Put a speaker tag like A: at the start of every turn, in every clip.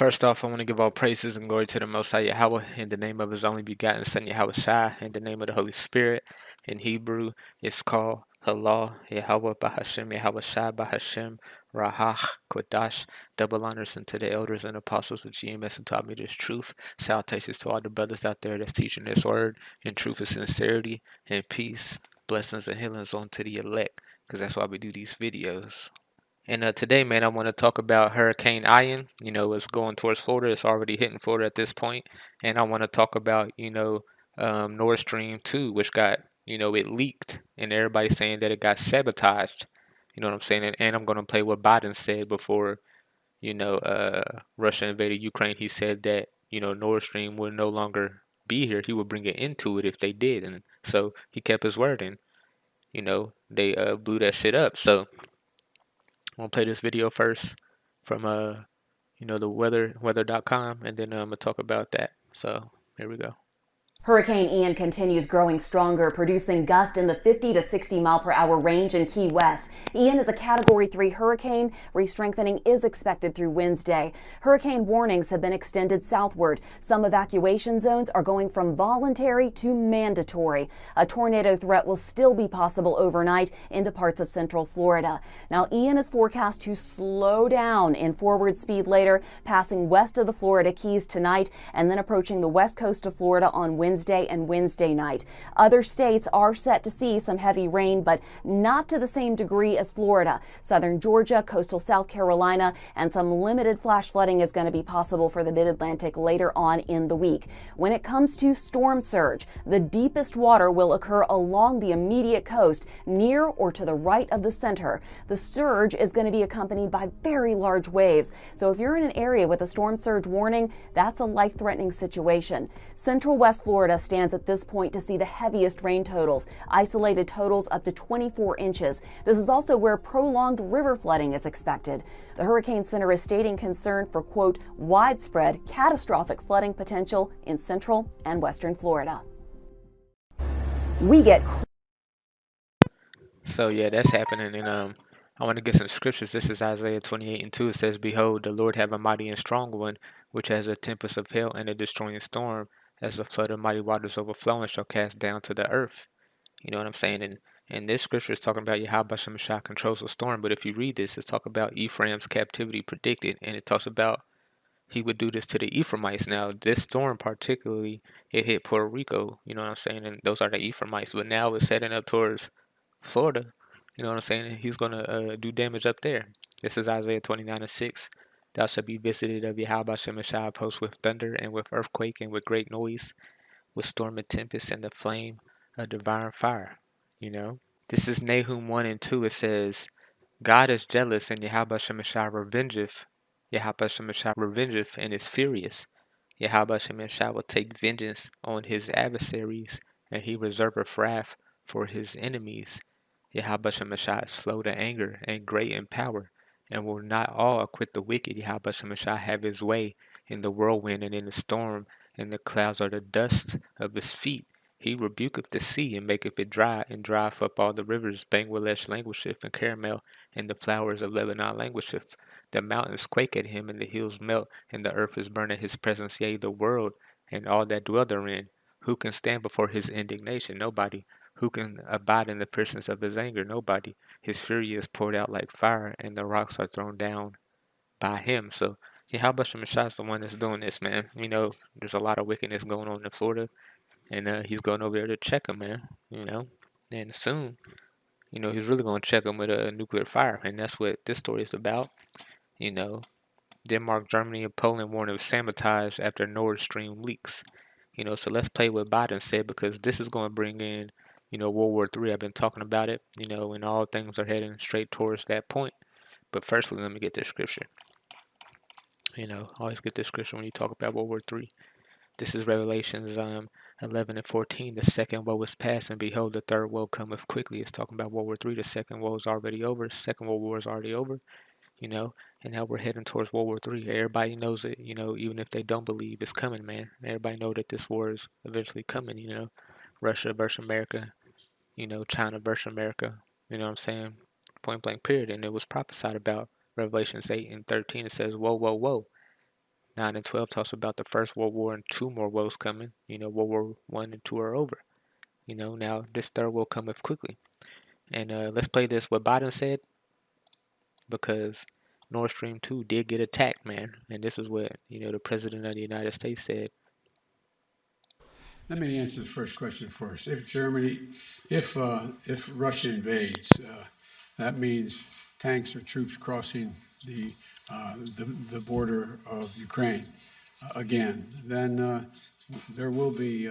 A: First off, I want to give all praises and glory to the Most High Yahweh in the name of His only begotten Son YAHAWASHI, in the name of the Holy Spirit. In Hebrew, it's called Allah, Yahawah, Bahashem, Yahawashai, Bahashem, Rahach, Kodash. Double honors unto the elders and apostles of GMS who taught me this truth. Salutations to all the brothers out there that's teaching this word in truth and sincerity and peace. Blessings and healings onto the elect, because that's why we do these videos. And today, man, I want to talk about Hurricane Ian. It's going towards Florida. It's already hitting Florida at this point. And I want to talk about, Nord Stream 2, which got, it leaked. And everybody's saying that it got sabotaged. You know what I'm saying? And I'm going to play what Biden said before, Russia invaded Ukraine. He said that, Nord Stream would no longer be here. He would bring it into it if they did. And so he kept his word. And, they blew that shit up. So I'm gonna play this video first from the weather.com, and then I'm gonna talk about that. So here we go.
B: Hurricane Ian continues growing stronger, producing gusts in the 50 to 60 mile per hour range in Key West. Ian is a Category 3 hurricane. Re-strengthening is expected through Wednesday. Hurricane warnings have been extended southward. Some evacuation zones are going from voluntary to mandatory. A tornado threat will still be possible overnight into parts of central Florida. Now, Ian is forecast to slow down in forward speed later, passing west of the Florida Keys tonight and then approaching the west coast of Florida on Wednesday and Wednesday night. Other states are set to see some heavy rain, but not to the same degree as Florida. Southern Georgia, coastal South Carolina, and some limited flash flooding is going to be possible for the mid-Atlantic later on in the week. When it comes to storm surge, the deepest water will occur along the immediate coast, near or to the right of the center. The surge is going to be accompanied by very large waves. So if you're in an area with a storm surge warning, that's a life-threatening situation. Central West Florida stands at this point to see the heaviest rain totals, isolated totals up to 24 inches. This is also where prolonged river flooding is expected. The Hurricane Center is stating concern for, quote, widespread catastrophic flooding potential in central and western Florida.
A: So yeah, that's happening, and I want to get some scriptures. This is Isaiah 28:2. It says, "Behold, the Lord have a mighty and strong one, which has a tempest of hail and a destroying storm, as a flood of mighty waters overflowing shall cast down to the earth." You know what I'm saying? And this scripture is talking about Yahweh Shemashah controls the storm. But if you read this, it's talking about Ephraim's captivity predicted, and it talks about he would do this to the Ephraimites. Now, this storm particularly, it hit Puerto Rico. You know what I'm saying? And those are the Ephraimites. But now it's heading up towards Florida. You know what I'm saying? He's going to do damage up there. This is Isaiah 29:6. Thou shalt be visited of Yahweh Shemashah post with thunder and with earthquake and with great noise, with storm and tempest and the flame of devouring fire. This is Nahum 1:2. It says, God is jealous and Yahweh Shemashah revengeth. Yahweh Shemashah revengeth and is furious. Yahweh Shemashah will take vengeance on his adversaries, and he reserveth wrath for his enemies. Yahweh Shemashah is slow to anger and great in power, and will not all acquit the wicked. Yahweh Shemashah have his way in the whirlwind and in the storm, and the clouds are the dust of his feet. He rebuketh the sea and maketh it dry, and drieth up all the rivers. Bangladesh languisheth, and Caramel, and the flowers of Lebanon languisheth. The mountains quake at him, and the hills melt, and the earth is burned at his presence, yea, the world, and all that dwell therein. Who can stand before his indignation? Nobody. Who can abide in the fierceness of his anger? Nobody. His fury is poured out like fire, and the rocks are thrown down by him. So, Yahweh Shemashah is the one that's doing this, man. There's a lot of wickedness going on in Florida. And he's going over there to check him, man. And soon, he's really going to check him with a nuclear fire. And that's what this story is about. Denmark, Germany, and Poland warn of sabotage after Nord Stream leaks. So let's play what Biden said, because this is going to bring in, World War III. I've been talking about it, and all things are heading straight towards that point. But firstly, let me get this scripture. Always get this scripture when you talk about World War III. This is Revelations 11:14. The second woe is past, and behold, the third woe cometh quickly. It's talking about World War III. The second woe is already over. Second World War is already over. And now we're heading towards World War III. Everybody knows it. Even if they don't believe it's coming, man. Everybody know that this war is eventually coming. Russia versus America. China versus America. You know what I'm saying? Point blank period. And it was prophesied about. Revelations 8:13. It says, woe, woe, woe. 9 and 12 talks about the First World War and two more woes coming. World War One and two are over. Now this third will cometh quickly. And let's play this what Biden said, because Nord Stream 2 did get attacked, man. And this is what, the President of the United States said.
C: Let me answer the first question first. If Russia invades, that means tanks or troops crossing the border of Ukraine again. Then there will be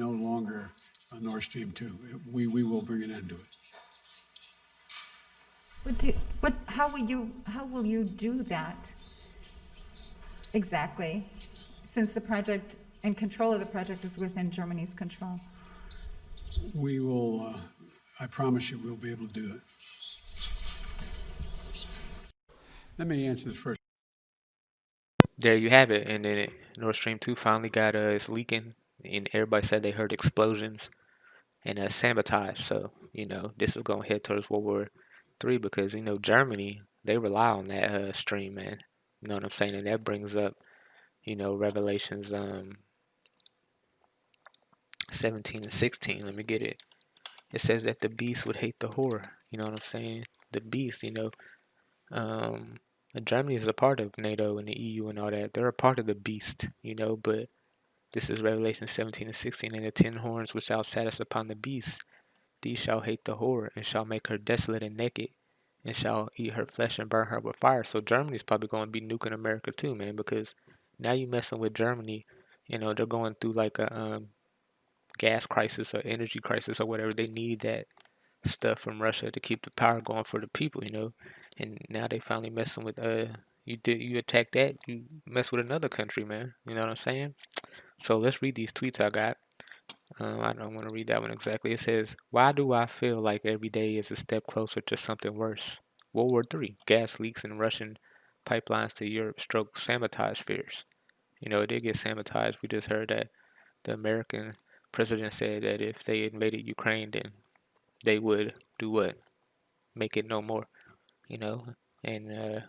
C: no longer a Nord Stream 2. We will bring an end to it.
D: How will you do that exactly, since the project and control of the project is within Germany's control?
C: We will, I promise you, we'll be able to do it. Let me answer the first.
A: There you have it. And then Nord Stream 2 finally got it's leaking, and everybody said they heard explosions and sabotage. So, this is going to head towards World War III, because, Germany, they rely on that stream, man. You know what I'm saying? And that brings up, Revelations 17 and 16. Let me get it. It says that the beast would hate the whore. You know what I'm saying? The beast, Germany is a part of NATO and the EU and all that. They're a part of the beast, but this is Revelation 17 and 16. And the 10 horns which thou sattest upon the beast, these shall hate the whore, and shall make her desolate and naked, and shall eat her flesh and burn her with fire. So Germany's probably going to be nuking America too, man, because now you messing with Germany. They're going through like a gas crisis or energy crisis or whatever. They need that stuff from Russia to keep the power going for the people, and now they finally messing with you attack that, you mess with another country, man. You know what I'm saying? So let's read these tweets I got. I don't want to read that one exactly. It says, why do I feel like every day is a step closer to something worse? World War III, gas leaks and Russian pipelines to Europe stroke sabotage fears. It did get sabotaged. We just heard that the American president said that if they invaded Ukraine, then they would do what? Make it no more, And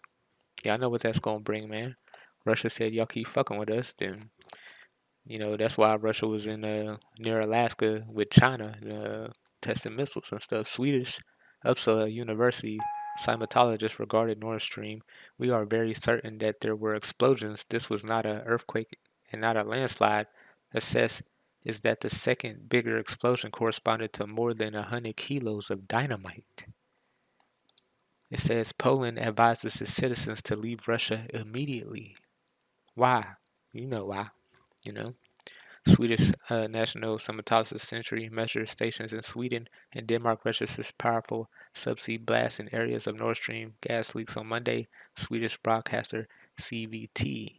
A: yeah, I know what that's gonna bring, man. Russia said y'all keep fucking with us, then that's why Russia was in near Alaska with China, testing missiles and stuff. Swedish Uppsala University seismologist regarded Nord Stream. We are very certain that there were explosions. This was not an earthquake and not a landslide. Assess is that the second bigger explosion corresponded to more than 100 kilos of dynamite. It says Poland advises its citizens to leave Russia immediately. Why? You know why. You know. Swedish National Seismologist Century measures stations in Sweden and Denmark registers powerful subsea blasts in areas of Nord Stream gas leaks on Monday. Swedish broadcaster CVT.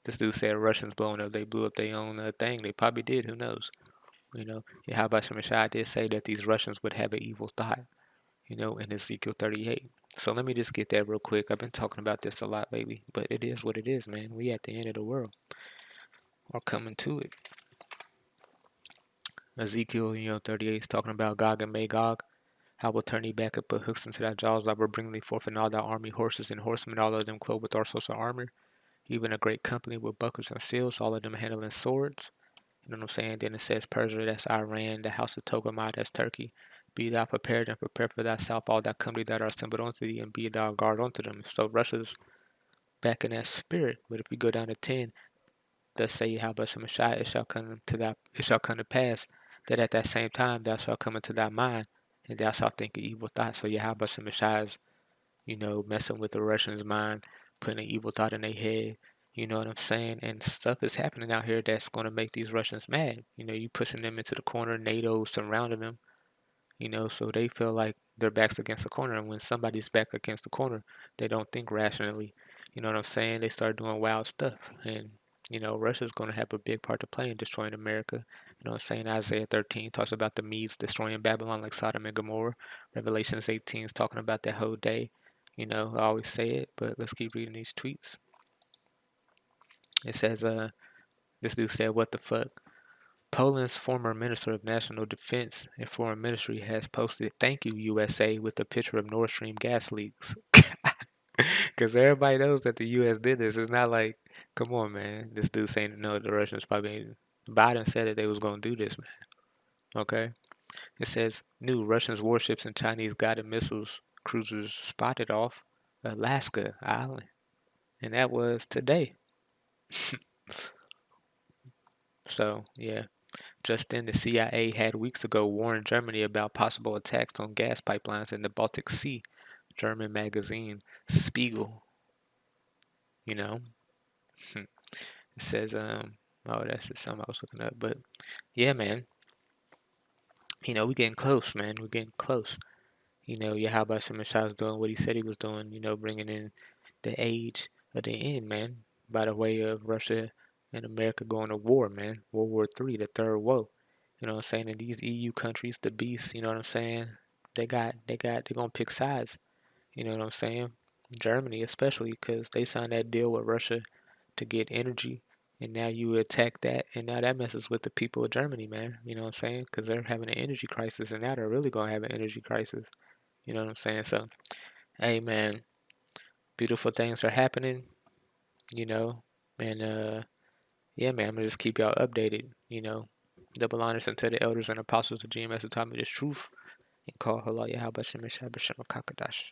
A: This dude said Russians blowing up. They blew up their own thing. They probably did. Who knows? YAHAWASHI did say that these Russians would have an evil thought, in Ezekiel 38. So let me just get that real quick. I've been talking about this a lot lately, but it is what it is, man. We at the end of the world, or coming to it. Ezekiel, 38 is talking about Gog and Magog. I will turn thee back and put hooks into thy jaws. I will bring thee forth in all thy army, horses and horsemen, all of them clothed with all sorts of armor, even a great company with bucklers and shields, all of them handling swords. You know what I'm saying? Then it says Persia, that's Iran, the house of Togarmah, that's Turkey. Be thou prepared and prepare for thyself all that company that are assembled unto thee, and be thou guard unto them. So Russia's back in that spirit. But if we go down to 10, thus say YAHAWASHI, it shall come to pass that at that same time thou shalt come into thy mind, and thou shalt think an evil thought. So YAHAWASHI is, messing with the Russians' mind, putting an evil thought in their head. You know what I'm saying? And stuff is happening out here that's going to make these Russians mad. You pushing them into the corner, NATO surrounding them, so they feel like their back's against the corner. And when somebody's back against the corner, they don't think rationally. You know what I'm saying? They start doing wild stuff. And, Russia's going to have a big part to play in destroying America. You know what I'm saying? Isaiah 13 talks about the Medes destroying Babylon like Sodom and Gomorrah. Revelations 18 is talking about that whole day. I always say it, but let's keep reading these tweets. It says, this dude said, what the fuck? Poland's former Minister of National Defense and Foreign Ministry has posted, thank you, USA, with a picture of Nord Stream gas leaks. Because everybody knows that the U.S. did this. It's not like, come on, man. This dude saying no, the Russians probably. Biden said that they was gonna do this, man. Okay. It says new Russian warships and Chinese guided missiles cruisers spotted off Alaska Island, and that was today. So yeah. Just then, the CIA had weeks ago warned Germany about possible attacks on gas pipelines in the Baltic Sea. German magazine Spiegel, you know, it says, oh, that's just something I was looking up. But yeah, man, we're getting close, man. We're getting close. YAHAWASHI is doing what he said he was doing, bringing in the age of the end, man, by the way of Russia and America going to war, man. World War III, the third woe. You know what I'm saying? And these EU countries, the beasts, you know what I'm saying? They're gonna pick sides. You know what I'm saying? Germany, especially, because they signed that deal with Russia to get energy, and now you attack that, and now that messes with the people of Germany, man. You know what I'm saying? Because they're having an energy crisis, and now they're really gonna have an energy crisis. You know what I'm saying? So, hey, man, beautiful things are happening. You know, and yeah, man, I'm gonna just keep y'all updated. Double honors unto the elders and apostles of GMS who taught me this truth and call Holy YAHAWASHI Kakadash.